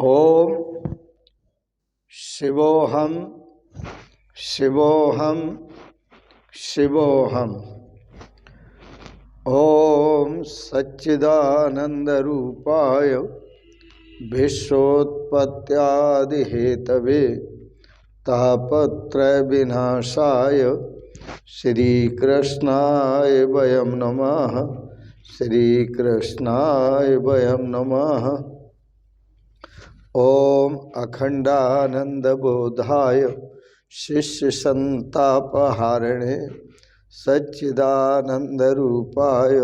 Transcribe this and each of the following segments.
ओम शिवोहम शिवोहम शिवोहम। ओम सच्चिदानंदरूपाय विश्वोत्पत्त्यादिहेतवे तापत्रय विनाशाय श्रीकृष्णाय वयं नमः। श्रीकृष्णाय वयं नमः। ओम अखंडानंदबोधाय शिष्यसंतापहारिणे सच्चिदानंदरूपाय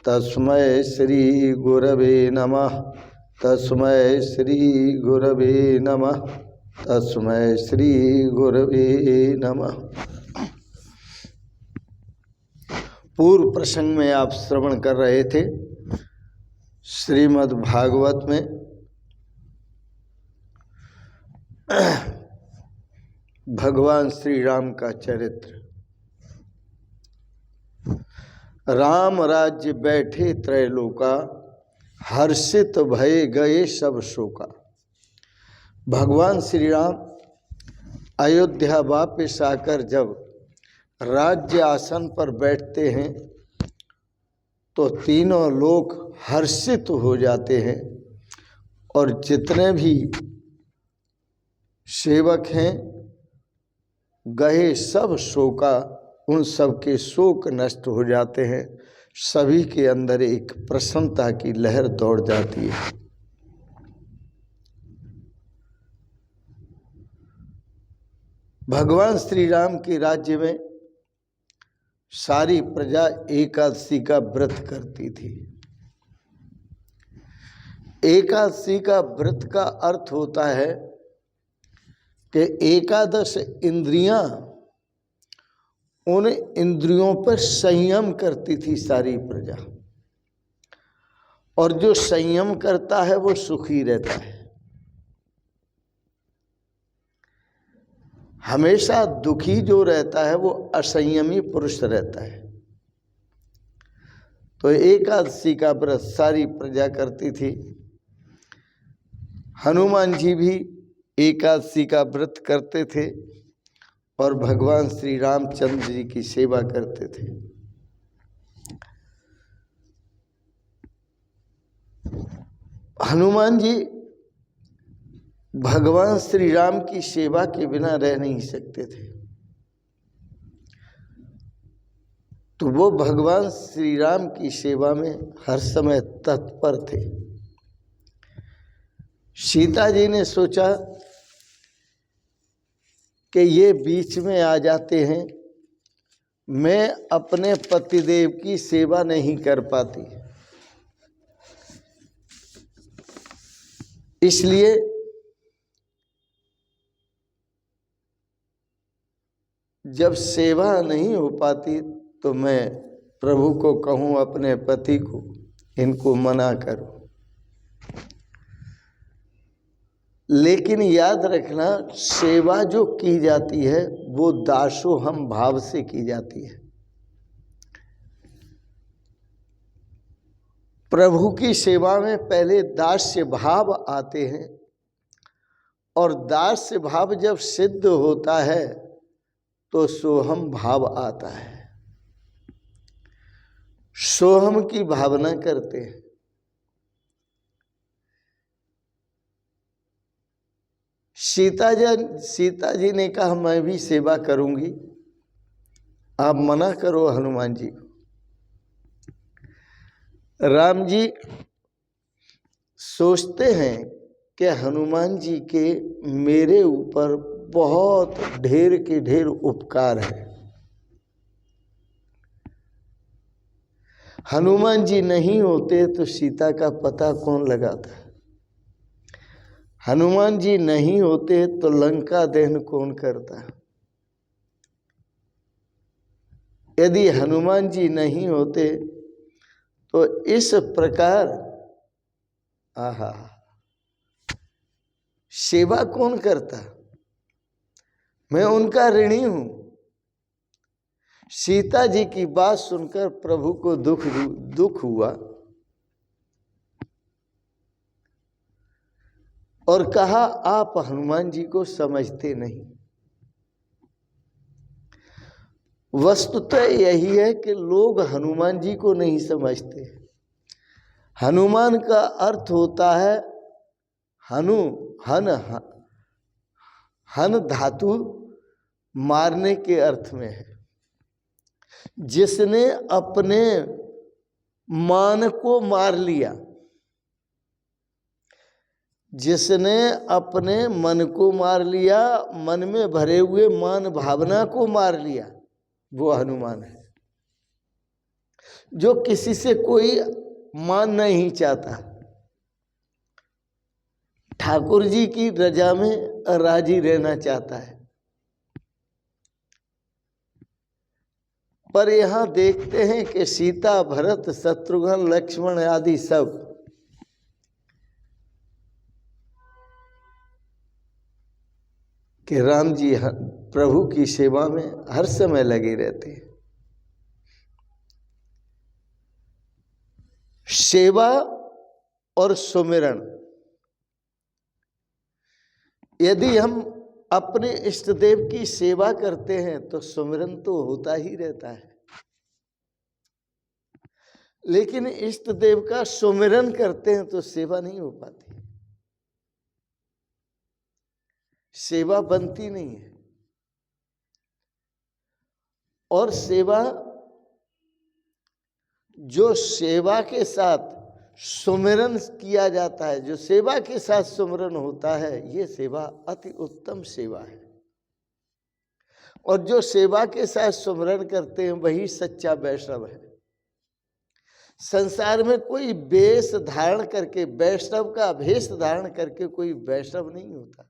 तस्मै श्री गुरवे नमः। तस्मै श्री गुरवे नमः। तस्मै श्री गुरवे नमः। पूर्व प्रसंग में आप श्रवण कर रहे थे श्रीमद् भागवत में भगवान श्री राम का चरित्र। राम राज्य बैठे त्रैलोका, हर्षित भये गए सब शोका। भगवान श्री राम अयोध्या वापिस आकर जब राज्य आसन पर बैठते हैं तो तीनों लोग हर्षित हो जाते हैं और जितने भी सेवक हैं गए सब शोका, उन सब के शोक नष्ट हो जाते हैं। सभी के अंदर एक प्रसन्नता की लहर दौड़ जाती है। भगवान श्री राम के राज्य में सारी प्रजा एकादशी का व्रत करती थी। एकादशी का व्रत का अर्थ होता है कि एकादश इंद्रियां, उन इंद्रियों पर संयम करती थी सारी प्रजा, और जो संयम करता है वो सुखी रहता है। हमेशा दुखी जो रहता है वो असंयमी पुरुष रहता है। तो एकादशी का व्रत सारी प्रजा करती थी। हनुमान जी भी एकादशी का व्रत करते थे और भगवान श्री रामचंद्र जी की सेवा करते थे। हनुमान जी भगवान श्री राम की सेवा के बिना रह नहीं सकते थे, तो वो भगवान श्री राम की सेवा में हर समय तत्पर थे। सीता जी ने सोचा कि ये बीच में आ जाते हैं, मैं अपने पतिदेव की सेवा नहीं कर पाती, इसलिए जब सेवा नहीं हो पाती तो मैं प्रभु को कहूँ अपने पति को इनको मना करो। लेकिन याद रखना, सेवा जो की जाती है वो दासोहम भाव से की जाती है। प्रभु की सेवा में पहले दास्य भाव आते हैं, और दास्य भाव जब सिद्ध होता है तो सोहम भाव आता है। सोहम की भावना करते हैं। सीता जी ने कहा मैं भी सेवा करूंगी, आप मना करो हनुमान जी को। राम जी सोचते हैं कि हनुमान जी के मेरे ऊपर बहुत ढेर के ढेर उपकार है। हनुमान जी नहीं होते तो सीता का पता कौन लगाता? हनुमान जी नहीं होते तो लंका दहन कौन करता? यदि हनुमान जी नहीं होते तो इस प्रकार सेवा कौन करता? मैं उनका ऋणी हूं। सीता जी की बात सुनकर प्रभु को दुख हुआ और कहा आप हनुमान जी को समझते नहीं। वस्तुतः यही है कि लोग हनुमान जी को नहीं समझते। हनुमान का अर्थ होता है हनु, हन, हन धातु मारने के अर्थ में है। जिसने अपने मान को मार लिया, जिसने अपने मन को मार लिया, मन में भरे हुए मान भावना को मार लिया, वो हनुमान है। जो किसी से कोई मान नहीं चाहता, ठाकुर जी की रजा में राजी रहना चाहता है। पर यहां देखते हैं कि सीता, भरत, शत्रुघ्न, लक्ष्मण आदि सब कि राम जी प्रभु की सेवा में हर समय लगे रहते हैं। सेवा और सुमिरन, यदि हम अपने इष्ट देव की सेवा करते हैं तो सुमिरन तो होता ही रहता है। लेकिन इष्ट देव का सुमिरन करते हैं तो सेवा नहीं हो पाती, सेवा बनती नहीं है। और सेवा, जो सेवा के साथ सुमिरन किया जाता है, जो सेवा के साथ सुमिरन होता है, ये सेवा अति उत्तम सेवा है। और जो सेवा के साथ सुमिरन करते हैं वही सच्चा वैष्णव है। संसार में कोई वेश धारण करके, वैष्णव का भेष धारण करके कोई वैष्णव नहीं होता।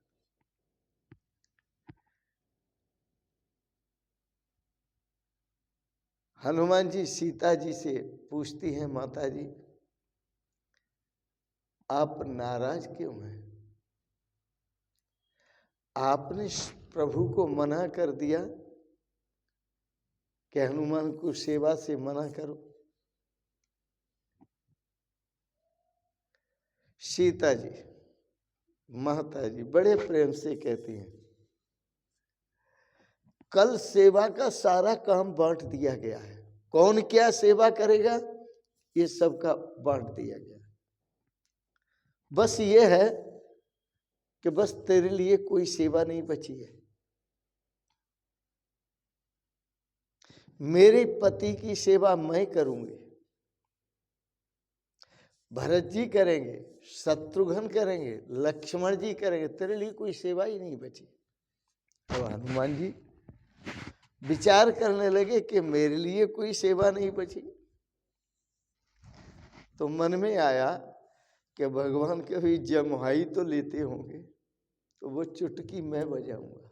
हनुमान जी सीता जी से पूछती हैं, माता जी आप नाराज क्यों हैं? आपने प्रभु को मना कर दिया कि हनुमान को सेवा से मना करो। सीता जी, माता जी बड़े प्रेम से कहती हैं, कल सेवा का सारा काम बांट दिया गया है। कौन क्या सेवा करेगा ये सब का बांट दिया गया। बस ये है कि बस तेरे लिए कोई सेवा नहीं बची है। मेरे पति की सेवा मैं करूंगी, भरत जी करेंगे, शत्रुघ्न करेंगे, लक्ष्मण जी करेंगे, तेरे लिए कोई सेवा ही नहीं बची। तो हनुमान जी विचार करने लगे कि मेरे लिए कोई सेवा नहीं बची। तो मन में आया कि भगवान कभी जम्हाई तो लेते होंगे, तो वो चुटकी मैं बजाऊंगा।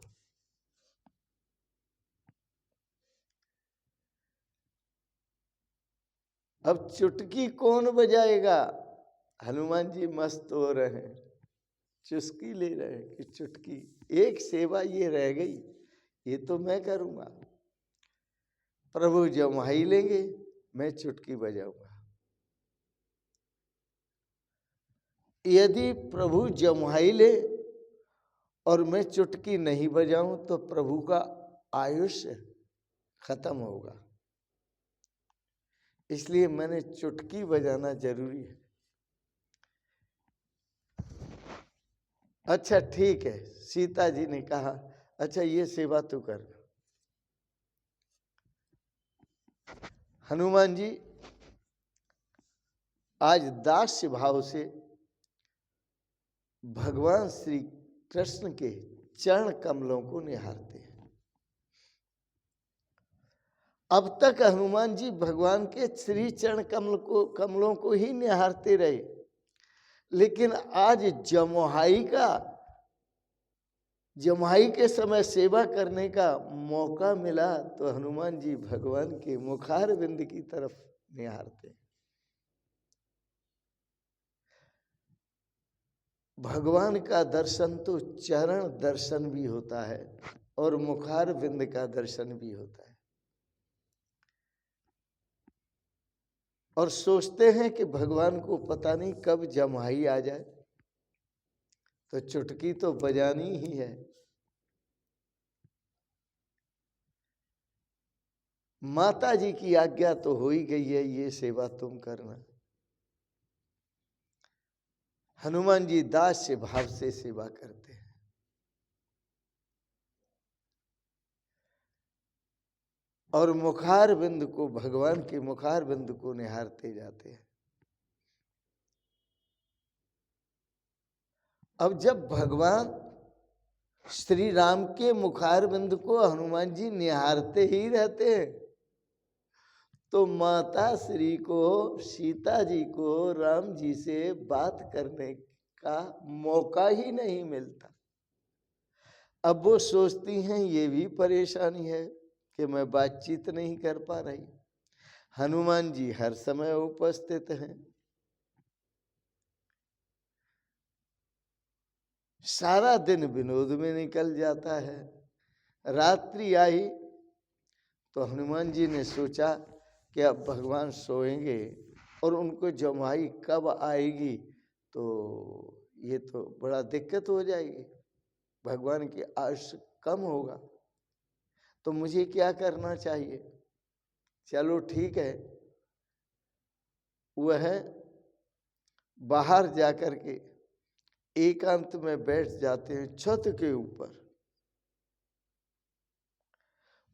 अब चुटकी कौन बजाएगा? हनुमान जी मस्त हो रहे हैं, चुस्की ले रहे हैं कि चुटकी, एक सेवा ये रह गई, ये तो मैं करूंगा। प्रभु जम्हाई लेंगे, मैं चुटकी बजाऊंगा। यदि प्रभु जम्हाई ले और मैं चुटकी नहीं बजाऊं तो प्रभु का आयुष्य खत्म होगा। इसलिए मैंने चुटकी बजाना जरूरी है। अच्छा ठीक है, सीता जी ने कहा अच्छा ये सेवा तू कर। हनुमान जी आज दास्य भाव से भगवान श्री कृष्ण के चरण कमलों को निहारते हैं। अब तक हनुमान जी भगवान के श्री चरण कमलों को ही निहारते रहे, लेकिन आज जम्हाई के समय सेवा करने का मौका मिला तो हनुमान जी भगवान के मुखार बिंद की तरफ निहारते। भगवान का दर्शन तो चरण दर्शन भी होता है और मुखार बिंद का दर्शन भी होता है। और सोचते हैं कि भगवान को पता नहीं कब जम्हाई आ जाए, तो चुटकी तो बजानी ही है। माता जी की आज्ञा तो हो ही गई है, ये सेवा तुम करना। हनुमान जी दास से भाव से सेवा करते हैं। और मुखार बिंद को, भगवान के मुखार बिंद को निहारते जाते हैं। अब जब भगवान श्री राम के मुखार बिंद को हनुमान जी निहारते ही रहते हैं, तो माता श्री को, सीता जी को राम जी से बात करने का मौका ही नहीं मिलता। अब वो सोचती हैं ये भी परेशानी है कि मैं बातचीत नहीं कर पा रही। हनुमान जी हर समय उपस्थित हैं। सारा दिन विनोद में निकल जाता है। रात्रि आई तो हनुमान जी ने सोचा कि अब भगवान सोएंगे और उनको जमाई कब आएगी तो ये तो बड़ा दिक्कत हो जाएगी, भगवान की आयुष्य कम होगा। तो मुझे क्या करना चाहिए? चलो ठीक है, वह बाहर जाकर के एकांत में बैठ जाते हैं छत के ऊपर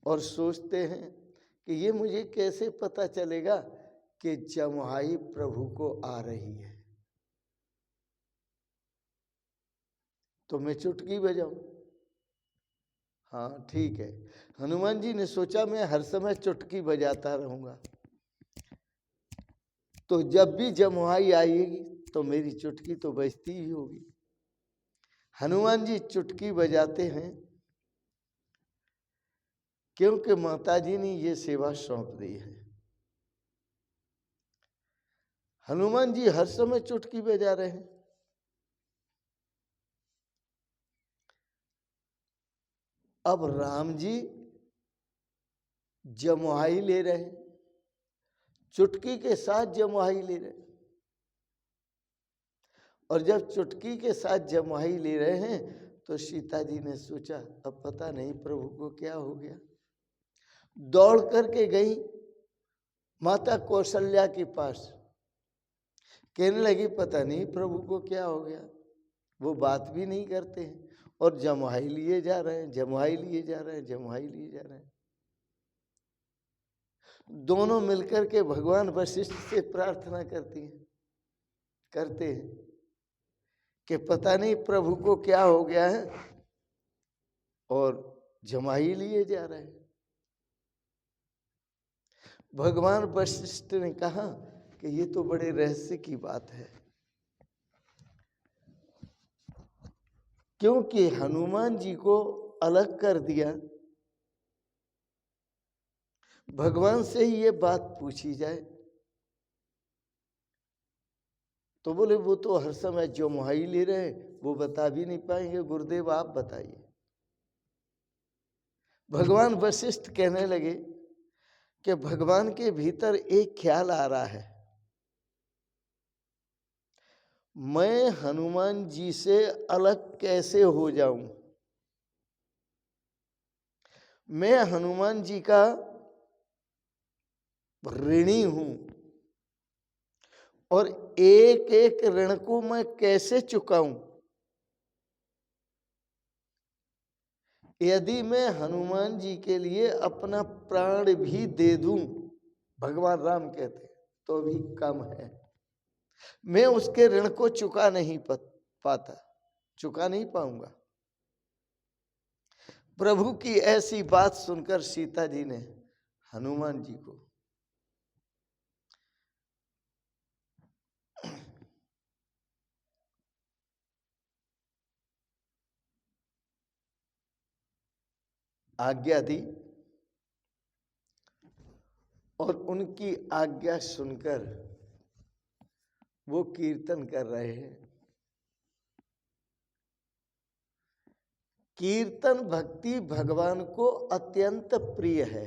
और सोचते हैं कि ये मुझे कैसे पता चलेगा कि जमुहाई प्रभु को आ रही है, तो मैं चुटकी बजाऊं। हाँ ठीक है। हनुमान जी ने सोचा मैं हर समय चुटकी बजाता रहूंगा, तो जब भी जमुहाई आएगी तो मेरी चुटकी तो बजती ही होगी। हनुमान जी चुटकी बजाते हैं क्योंकि माता जी ने ये सेवा सौंप दी है। हनुमान जी हर समय चुटकी बजा रहे हैं। अब राम जी जमुहाई ले रहे हैं, चुटकी के साथ जमुहाई ले रहे हैं। और जब चुटकी के साथ जमुहाई ले रहे हैं तो सीता जी ने सोचा अब पता नहीं प्रभु को क्या हो गया। दौड़ करके गई माता कौशल्या के पास, कहने लगी पता नहीं प्रभु को क्या हो गया, वो बात भी नहीं करते हैं और जमुहाई लिए जा रहे हैं, जमुहाई लिए जा रहे हैं, जमुहाई लिए जा रहे हैं। दोनों मिलकर के भगवान वशिष्ठ से प्रार्थना करते हैं कि पता नहीं प्रभु को क्या हो गया है और जमुहाई लिए जा रहे हैं। भगवान वशिष्ठ ने कहा कि ये तो बड़े रहस्य की बात है, क्योंकि हनुमान जी को अलग कर दिया, भगवान से ही ये बात पूछी जाए तो बोले वो तो हर समय जमुहाई ले रहे हैं, वो बता भी नहीं पाएंगे, गुरुदेव आप बताइए। भगवान वशिष्ठ कहने लगे कि भगवान के भीतर एक ख्याल आ रहा है, मैं हनुमान जी से अलग कैसे हो जाऊं। मैं हनुमान जी का ऋणी हूं और एक एक ऋण को मैं कैसे चुकाऊं। यदि मैं हनुमान जी के लिए अपना प्राण भी दे दूं, भगवान राम कहते तो भी कम है, मैं उसके ऋण को चुका नहीं पाता, चुका नहीं पाऊंगा। प्रभु की ऐसी बात सुनकर सीता जी ने हनुमान जी को आज्ञा दी और उनकी आज्ञा सुनकर वो कीर्तन कर रहे हैं। कीर्तन भक्ति भगवान को अत्यंत प्रिय है।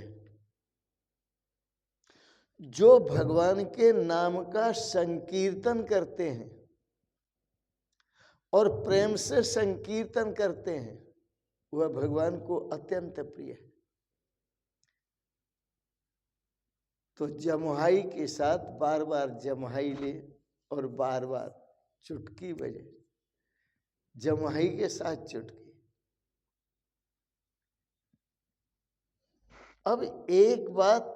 जो भगवान के नाम का संकीर्तन करते हैं और प्रेम से संकीर्तन करते हैं, वह भगवान को अत्यंत प्रिय है। तो जमुहाई के साथ बार बार जमुहाई ले और बार बार चुटकी बजे, जमुहाई के साथ चुटकी। अब एक बात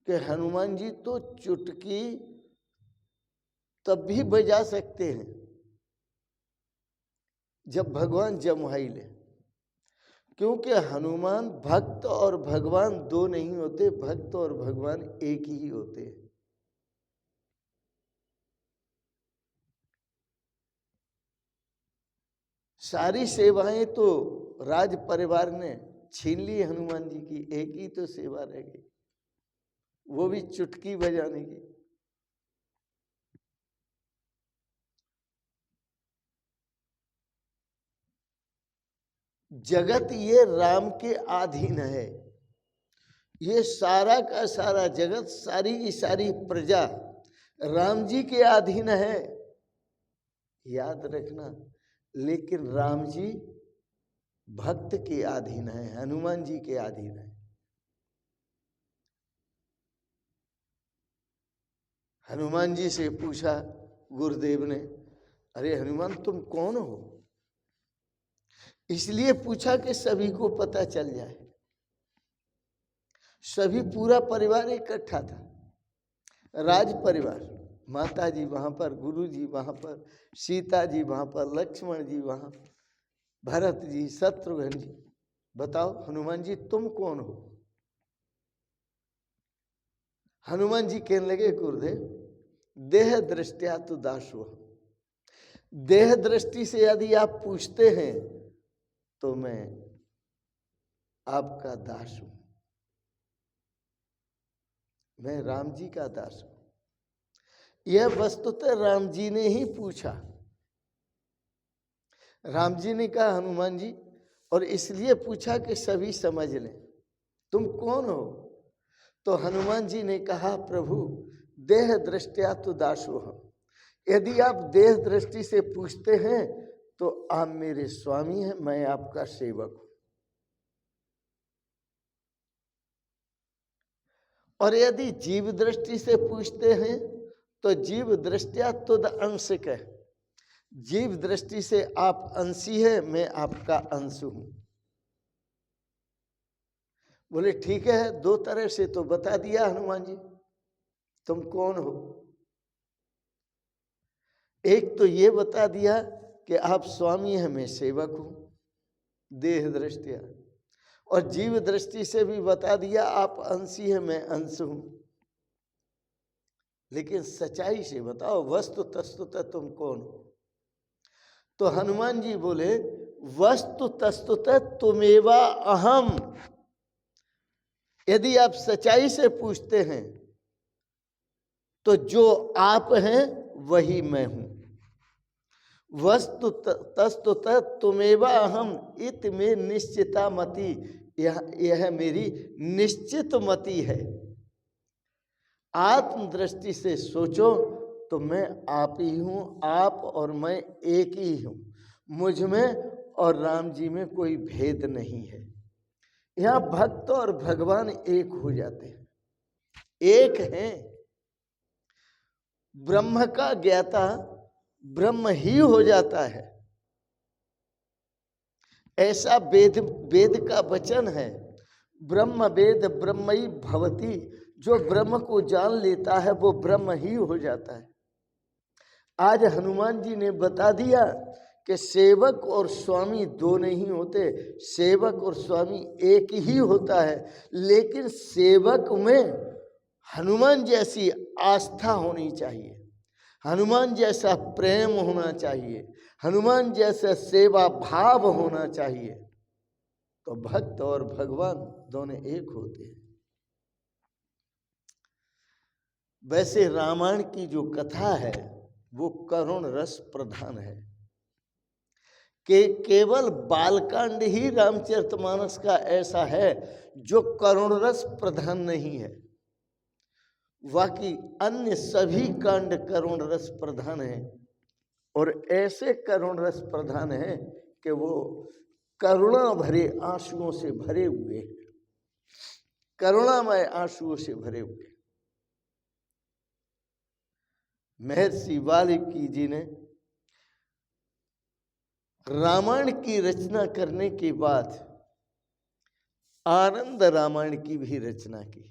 कि हनुमान जी तो चुटकी तब भी बजा सकते हैं जब भगवान जमुहाई ले, क्योंकि हनुमान भक्त और भगवान दो नहीं होते, भक्त और भगवान एक ही होते हैं। सारी सेवाएं तो राज परिवार ने छीन ली हनुमान जी की, एक ही तो सेवा रह गई, वो भी चुटकी बजाने की। जगत ये राम के अधीन है, ये सारा का सारा जगत, सारी की सारी प्रजा राम जी के अधीन है, याद रखना। लेकिन राम जी भक्त के अधीन है, हनुमान जी के अधीन है। हनुमान जी से पूछा गुरुदेव ने, अरे हनुमान तुम कौन हो? इसलिए पूछा कि सभी को पता चल जाए। सभी पूरा परिवार इकट्ठा था, राज परिवार, माता जी वहां पर, गुरु जी वहां पर, सीता जी वहां पर, लक्ष्मण जी वहां, भरत जी, शत्रुघ्न जी। बताओ हनुमान जी तुम कौन हो? हनुमान जी कहने लगे, गुरुदेव देह दृष्टिया तो दासो, देह दृष्टि से यदि आप पूछते हैं तो मैं आपका दास हूं, मैं राम जी का दास हूं। यह वस्तुतः राम जी ने ही पूछा। राम जी ने कहा हनुमान जी, और इसलिए पूछा कि सभी समझ लें, तुम कौन हो? तो हनुमान जी ने कहा, प्रभु देह दृष्टिया तो दासो हम, यदि आप देह दृष्टि से पूछते हैं तो आप मेरे स्वामी हैं, मैं आपका सेवक हूं। और यदि जीव दृष्टि से पूछते हैं तो जीव दृष्टिया तुद अंशिक है, जीव दृष्टि से आप अंशी है, मैं आपका अंश हूं। बोले ठीक है, दो तरह से तो बता दिया हनुमान जी, तुम कौन हो? एक तो ये बता दिया कि आप स्वामी हैं, मैं सेवक हूं, देह दृष्टिया, और जीव दृष्टि से भी बता दिया आप अंशी है, मैं अंश हूं। लेकिन सच्चाई से बताओ, वस्तु तस्तुतः तुम कौन हो? तो हनुमान जी बोले, वस्तु तस्तुतः तुमेवा अहम। यदि आप सच्चाई से पूछते हैं तो जो आप हैं वही मैं हूं। वस्तु तस्तुतः तुमेवा अहम इत में निश्चिता मति, यह मेरी निश्चित मति है। आत्मदृष्टि से सोचो तो मैं आप ही हूं, आप और मैं एक ही हूं, मुझ में और राम जी में कोई भेद नहीं है। यहां भक्त और भगवान एक हो जाते हैं, एक हैं। ब्रह्म का ज्ञाता ब्रह्म ही हो जाता है, ऐसा वेद का वचन है। ब्रह्म वेद ब्रह्मई भवति, जो ब्रह्म को जान लेता है वो ब्रह्म ही हो जाता है। आज हनुमान जी ने बता दिया कि सेवक और स्वामी दो नहीं होते, सेवक और स्वामी एक ही होता है। लेकिन सेवक में हनुमान जैसी आस्था होनी चाहिए, हनुमान जैसा प्रेम होना चाहिए, हनुमान जैसा सेवा भाव होना चाहिए, तो भक्त और भगवान दोनों एक होते हैं। वैसे रामायण की जो कथा है वो करुण रस प्रधान है, कि केवल बालकांड ही रामचरितमानस का ऐसा है जो करुण रस प्रधान नहीं है, बाकी अन्य सभी कांड करुण रस प्रधान है। और ऐसे करुण रस प्रधान है कि वो करुणा भरे आंसुओं से भरे हुए हैं, करुणामय आंसुओं से भरे हुए। महर्षि वाल्मीकि जी ने रामायण की रचना करने के बाद आनंद रामायण की भी रचना की।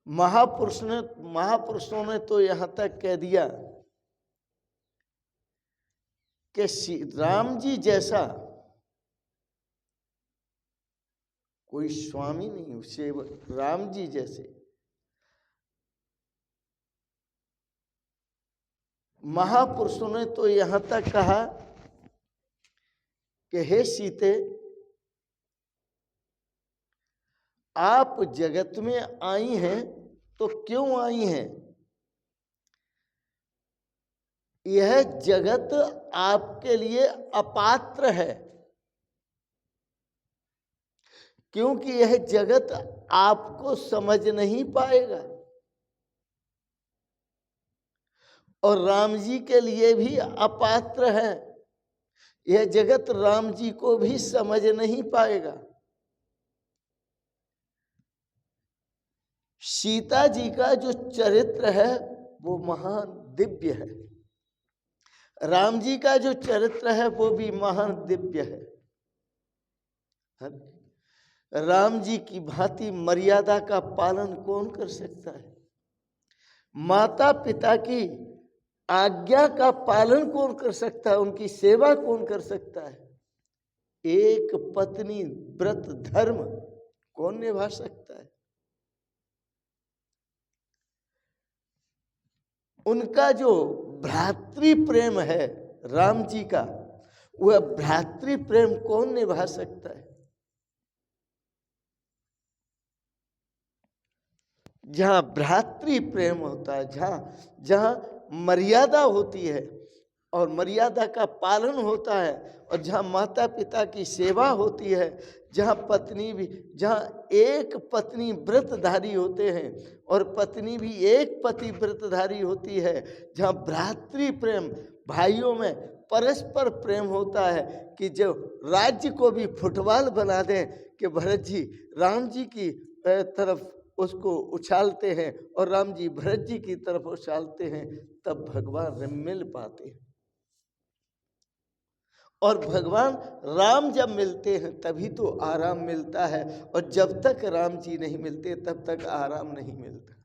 महापुरुषों ने तो यहां तक कह दिया कि राम जी जैसा कोई स्वामी नहीं, सेवक राम जी जैसे। महापुरुषों ने तो यहां तक कहा कि हे सीते, आप जगत में आई हैं तो क्यों आई हैं? यह जगत आपके लिए अपात्र है, क्योंकि यह जगत आपको समझ नहीं पाएगा। और राम जी के लिए भी अपात्र है, यह जगत राम जी को भी समझ नहीं पाएगा। सीता जी का जो चरित्र है वो महान दिव्य है, राम जी का जो चरित्र है वो भी महान दिव्य है। राम जी की भांति मर्यादा का पालन कौन कर सकता है? माता पिता की आज्ञा का पालन कौन कर सकता है? उनकी सेवा कौन कर सकता है? एक पत्नी व्रत धर्म कौन निभा सकता है? उनका जो भ्रातृ प्रेम है राम जी का, वह भ्रातृ प्रेम कौन निभा सकता है? जहां भ्रातृ प्रेम होता है, जहां मर्यादा होती है और मर्यादा का पालन होता है, और जहां माता पिता की सेवा होती है, जहां एक पत्नी व्रतधारी होते हैं और पत्नी भी एक पति व्रतधारी होती है, जहां भ्रातृ प्रेम, भाइयों में परस्पर प्रेम होता है कि जो राज्य को भी फुटबॉल बना दें कि भरत जी राम जी की तरफ उसको उछालते हैं और राम जी भरत जी की तरफ उछालते हैं, तब भगवान मिल पाते हैं। और भगवान राम जब मिलते हैं तभी तो आराम मिलता है, और जब तक राम जी नहीं मिलते तब तक आराम नहीं मिलता।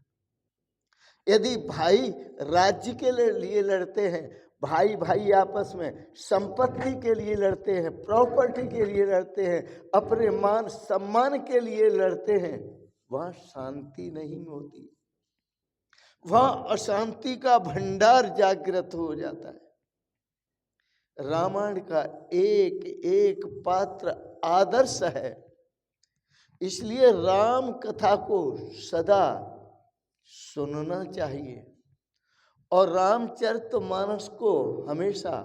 यदि भाई राज्य के लिए लड़ते हैं, भाई भाई आपस में संपत्ति के लिए लड़ते हैं, प्रॉपर्टी के लिए लड़ते हैं, अपने मान सम्मान के लिए लड़ते हैं, वहां शांति नहीं होती, वहां अशांति का भंडार जागृत हो जाता है। रामायण का एक एक पात्र आदर्श है, इसलिए राम कथा को सदा सुनना चाहिए और रामचरितमानस को हमेशा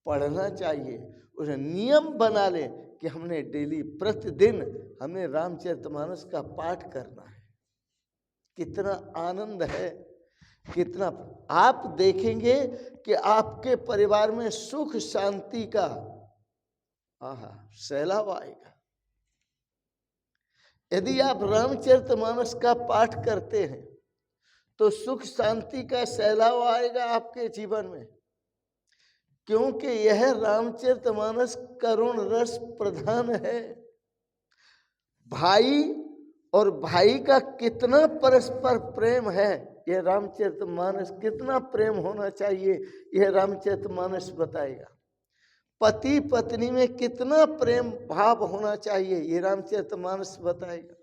पढ़ना चाहिए। उसे नियम बना ले कि हमने डेली प्रतिदिन हमने रामचरितमानस का पाठ करना है। कितना आनंद है, कितना आप देखेंगे कि आपके परिवार में सुख शांति का सैलाब आएगा। यदि आप रामचरितमानस का पाठ करते हैं तो सुख शांति का सैलाब आएगा आपके जीवन में, क्योंकि यह रामचरितमानस करुण रस प्रधान है। भाई और भाई का कितना परस्पर प्रेम है, यह रामचरितमानस, कितना प्रेम होना चाहिए यह रामचरितमानस बताएगा। पति पत्नी में कितना प्रेम भाव होना चाहिए ये रामचरितमानस बताएगा।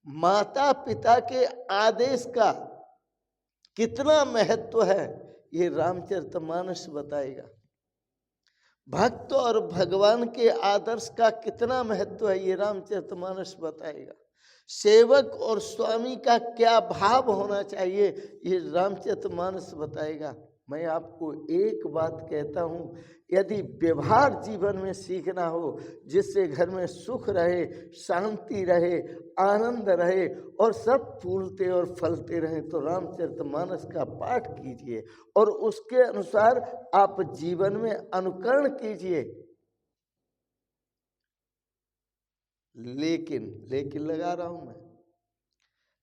माता पिता के आदेश का कितना महत्व है ये रामचरितमानस बताएगा। भक्त और भगवान के आदर्श का कितना महत्व है ये रामचरितमानस बताएगा। सेवक और स्वामी का क्या भाव होना चाहिए ये रामचरितमानस बताएगा। मैं आपको एक बात कहता हूँ, यदि व्यवहार जीवन में सीखना हो, जिससे घर में सुख रहे, शांति रहे, आनंद रहे और सब फूलते और फलते रहें, तो रामचरितमानस का पाठ कीजिए और उसके अनुसार आप जीवन में अनुकरण कीजिए। लेकिन लगा रहा हूं मैं,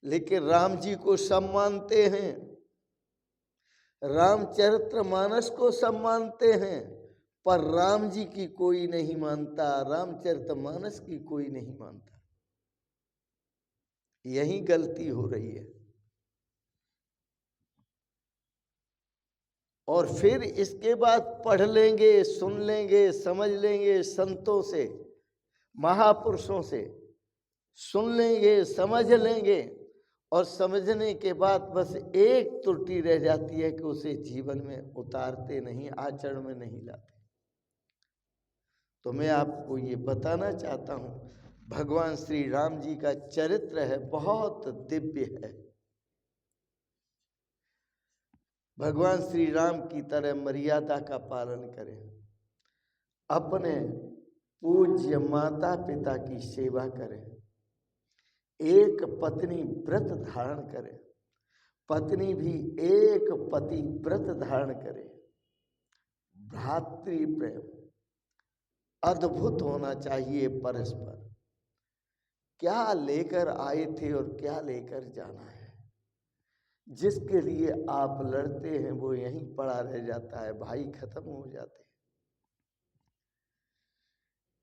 लेकिन राम जी को सब मानते हैं, रामचरितमानस को सब मानते हैं, पर राम जी की कोई नहीं मानता, रामचरितमानस की कोई नहीं मानता। यही गलती हो रही है। और फिर इसके बाद पढ़ लेंगे, सुन लेंगे, समझ लेंगे, संतों से, महापुरुषों से सुन लेंगे, समझ लेंगे, और समझने के बाद बस एक त्रुटि रह जाती है कि उसे जीवन में उतारते नहीं, आचरण में नहीं लाते। तो मैं आपको ये बताना चाहता हूँ, भगवान श्री राम जी का चरित्र है, बहुत दिव्य है। भगवान श्री राम की तरह मर्यादा का पालन करें, अपने पूज्य माता पिता की सेवा करें, एक पत्नी व्रत धारण करे, पत्नी भी एक पति व्रत धारण करे। भ्रातृ प्रेम अद्भुत होना चाहिए परस्पर। क्या लेकर आए थे और क्या लेकर जाना है, जिसके लिए आप लड़ते हैं वो यहीं पड़ा रह जाता है, भाई खत्म हो जाते हैं।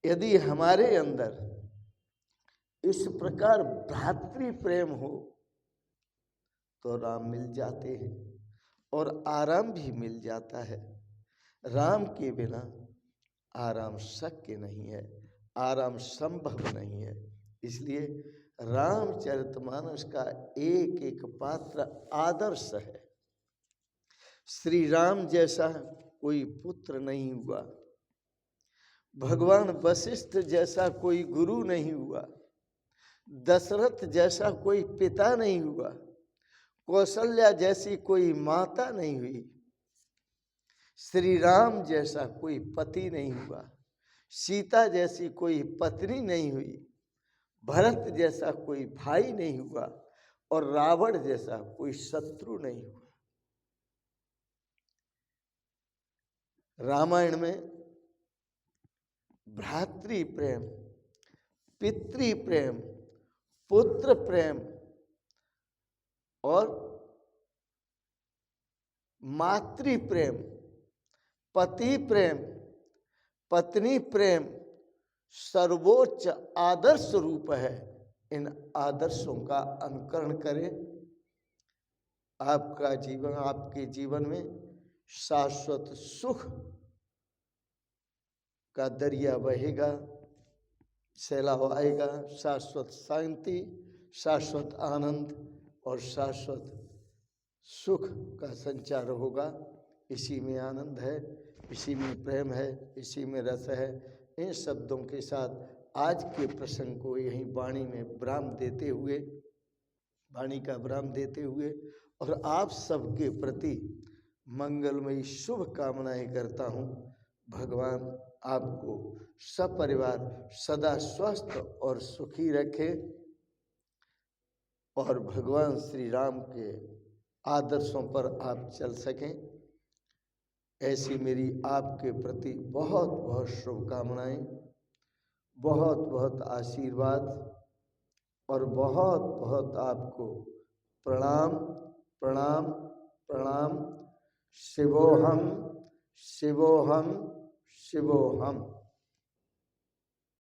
यदि हमारे अंदर इस प्रकार भ्रातृ प्रेम हो तो राम मिल जाते हैं और आराम भी मिल जाता है। राम के बिना आराम शक्य नहीं है, आराम संभव नहीं है। इसलिए रामचरितमानस का एक एक पात्र आदर्श है। श्री राम जैसा कोई पुत्र नहीं हुआ, भगवान वशिष्ठ जैसा कोई गुरु नहीं हुआ, दशरथ जैसा कोई पिता नहीं हुआ, कौशल्या जैसी कोई माता नहीं हुई, श्री राम जैसा कोई पति नहीं हुआ, सीता जैसी कोई पत्नी नहीं हुई, भरत जैसा कोई भाई नहीं हुआ और रावण जैसा कोई शत्रु नहीं हुआ। रामायण में भ्रातृ प्रेम, पितृ प्रेम, पुत्र प्रेम और मातृ प्रेम, पति प्रेम, पत्नी प्रेम सर्वोच्च आदर्श रूप है। इन आदर्शों का अनुकरण करें, आपका जीवन, आपके जीवन में शाश्वत सुख का दरिया बहेगा, सैलाब आएगा, शाश्वत शांति, शाश्वत आनंद और शाश्वत सुख का संचार होगा। इसी में आनंद है, इसी में प्रेम है, इसी में रस है। इन शब्दों के साथ आज के प्रसंग को यहीं वाणी में विराम देते हुए, वाणी का विराम देते हुए और आप सबके प्रति मंगलमयी शुभ कामनाएं करता हूँ। भगवान आपको सपरिवार सदा स्वस्थ और सुखी रखे और भगवान श्री राम के आदर्शों पर आप चल सकें, ऐसी मेरी आपके प्रति बहुत बहुत शुभकामनाएं, बहुत बहुत आशीर्वाद और बहुत बहुत आपको प्रणाम प्रणाम प्रणाम। शिवोहम शिवोहम शिवोहम।